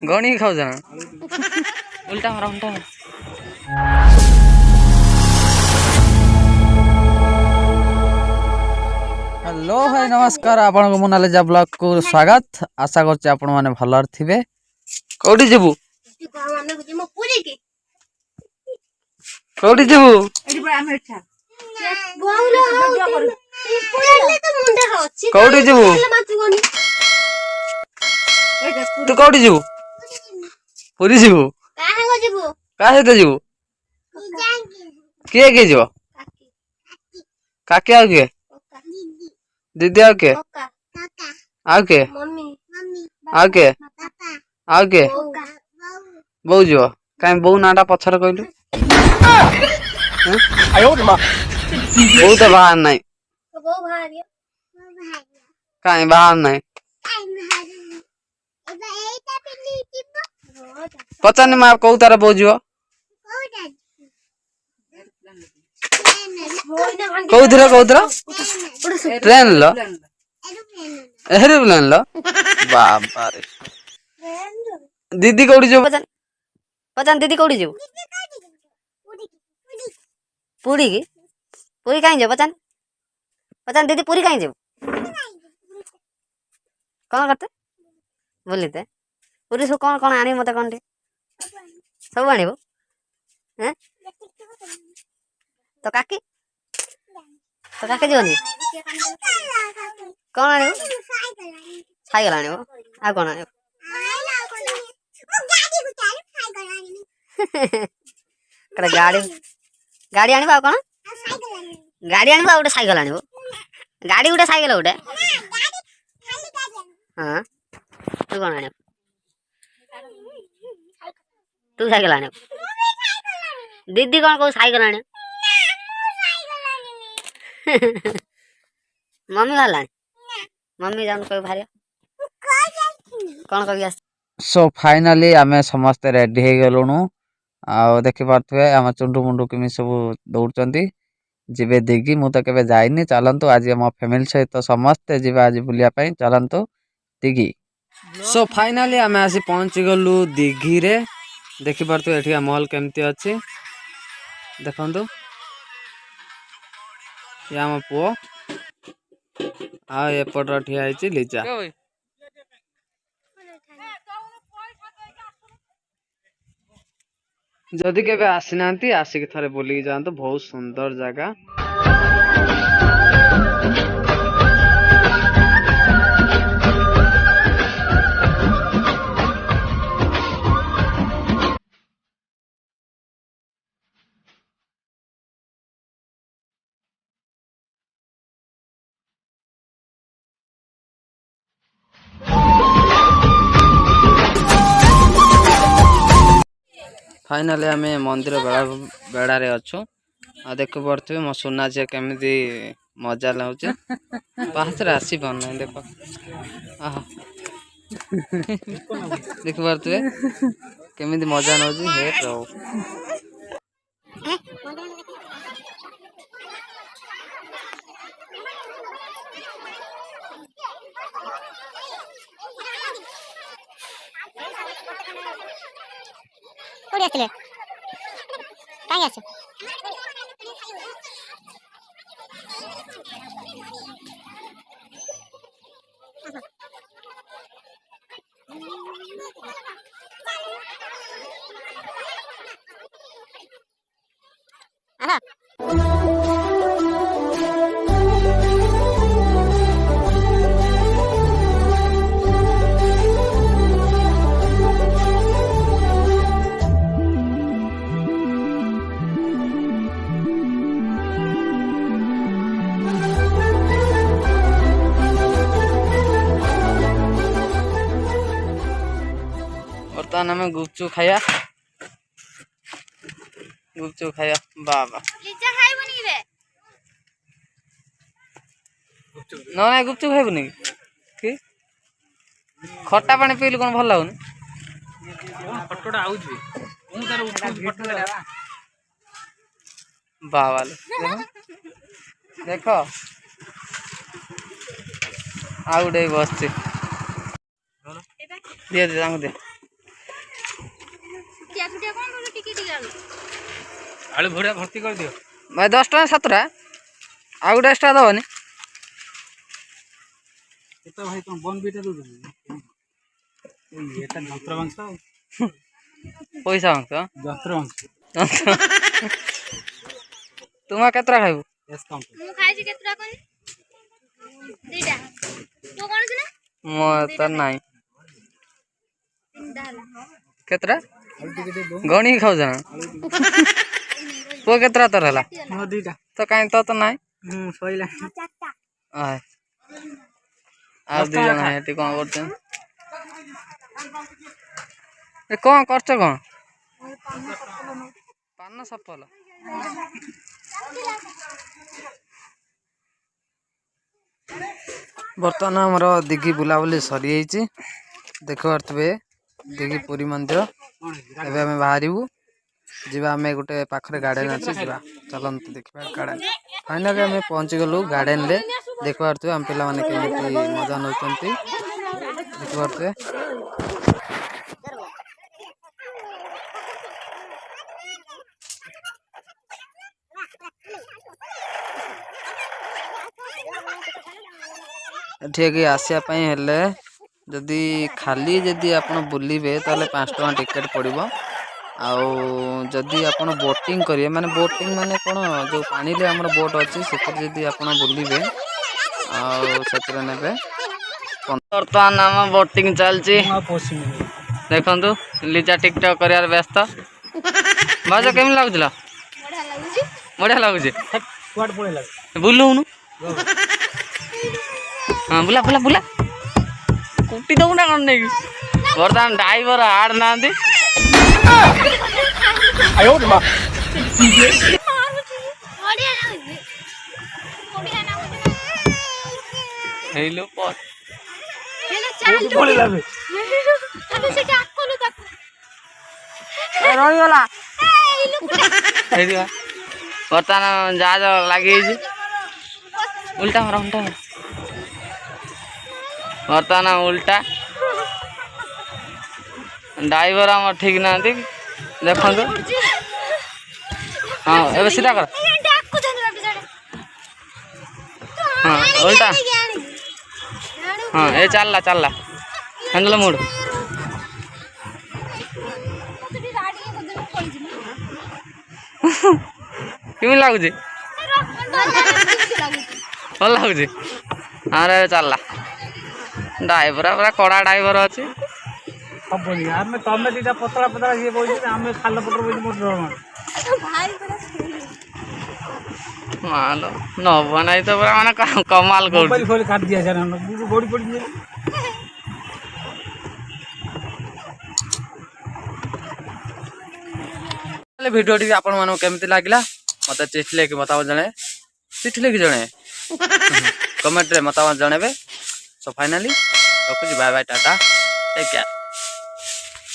गणी खाऊ जा उल्टा मारा उल्टा मारा। हेलो भाई नमस्कार आपण को मोनालिजा ब्लॉग को स्वागत। आशा करछि आपण माने भलर थिबे। कोठी जेबू कोठी जेबू कोठी जेबू तू कोठी जेबू पुरी जेबू का सहित जेबू किए के जेबो काके आ के दीदी आ के आके आके आके बौ जीव कहीं बो नाटा पछर कहलु बो तो बाहर नहीं कहीं बाहर नहीं पचानी माँ कौ तार बो जीव कौथर ट्रेन लो एरोप्लेन लो बाबा रे दीदी कौड़ी जो पचान दीदी कौड़ी जो पूरी की पूरी कहीं जो पचान पचान दीदी पूरी कहीं जो कौन करते बोलते पूरी सब कौन कौन आनी मत कौन सब आनी हैं तो काकी जीवनी कौन आनी साइकिल आनी आ कौन आनी गाड़ी गाड़ी आनी कौन गाड़ी आनी गोटे साइकिल आनी गाड़ी गोटे साइकिल गोटे हाँ तू कौन आनी तू साइकिल आनी दीदी कौन कौ साइकिल आनी मम्मी गला मम्मी जान कोई भारी कौन कभी सो फाइनली आमे समस्त रेडी हे गलुनु आ देखि पारथुए आम चुंडू मुंडू केमी सब दौड़चंती जिबे दिगी मु तो केबे जाइनी चलंतु आज हम फैमिली सहित समस्त जिबे आज बुलिया पई चलंतु दिगी। सो फाइनली आमे आसी पहुंची गलु दिघी रे देखि पारथुए एठी महल केमती अछि देखंतु या हम पुओ आ एपट ठिया आइछि लिजा जदि केबे आसिनांती आसिक थरे बोली जांतो बहुत सुंदर जगह। फाइनली आम मंदिर बेड़ा रे अच्छु आ देख पड़े मो सुना झील केमी मजा लागे पाहचरे आसी पार ना देख देख पारे केमी मजा नौ हे प्रभु कोड़ी आसले काई आसे आहा बर्तमान आम गुपचुप खाया बाबा ना ना गुपचुप खाइबुनि कि खट्टा पानी पीलु कौन भल लगुनि बाबा देख आ गोटे बस दे दे आलू भुड़िया भर्ती कर दियो भाई 10 टका 7 टा आ गुटे एक्स्ट्रा दबनी तो भाई तुम बन बीटा दो ये तो जंत्र मांस पैसा मांगस जंत्र मांस तुम केतरा खाइबू एस कम ମୁଁ ଖାଇଛି କେତେଟା କନି ଦିଟା ତୁ କଣ ନା मो तो नहीं ତିନିଟା ହେଲା केतरा आलू टिके दे दो गणी खाऊ जाना वो केतरा तर हला हां दीटा तो काई तो नहीं सइला ଚାରିଟା आय आ दु जण हेटी कोन करछन ए कोन करछ कोन पान सफल बर्तमान हमर दिघी बुलाबुली सरी जाइए देख पारे दिघी पुरी मंदिर एबे हमें बाहरबू जीवा आम गोटे पाखरे गार्डन अच्छे जीवा चलते देखा गार्डन फाइनाली आम पहुँची गलु गार्डन रे देख पारे आम पे मजा नौ देख पारे एठी आसापी हेले जदि खाली जदि आपण बुलिबे ताले 5 टका टिकेट पड़िबो आउ जदि आपण बोटिंग करिए माने बोटिंग माने कोन जो पानी ले हमर बोट अछि सेकर जदि आपण बुलिबे आउ सेकर नेबे वर्तमान नाम बोटिंग चलची देखंतु लिजा टिकटॉक करियार व्यस्त बाजा केम लागुला ବଢିଆ ଲାଗୁଛି बढ़िया लागुଛି कुआड पळे लाग बुलुनु हाँ बुला बुला बुला कुटी दो ना कौन नहीं वर्तमान ड्राइवर आड़ ना दी आयो मा ବଢିଆ ଲାଗୁଛି ବଢିଆ ଲାଗୁଛି हेलो पर ହେଲେ ଚାଲୁ पळे लागे ଆମେ ସେଟା ଆକଲୁ ତାକୁ रही गला ଏଇ ଲୋକଟା हेरी वर्तमान जहाज लगी उल्टा मरा वर्तमान उल्टा ड्राइवर आम ठीक ना देखो हाँ ए सीधा कर हाँ उल्टा हाँ ये चलला चलला हैंडल मोड़ केमी लगुच भल लगुच हाँ रे चलला ड्राइवर पूरा कड़ा ड्राइवर अच्छी हबनी यार मैं तमे दीटा पतला पतला ये बोली आमे खाल पटर बोली मोर डर मालो न बनाई तो पूरा माने कमाल कर मोबाइल खोल काट दिया जाना गोड़ी पड़ी जे वीडियो टी आपण मानो केमती लागला मते चिठी लेके बताओ जणे चिठी लेके जणे कमेंट रे बताओ जणेबे सो फाइनली रखुची bye bye tata take care.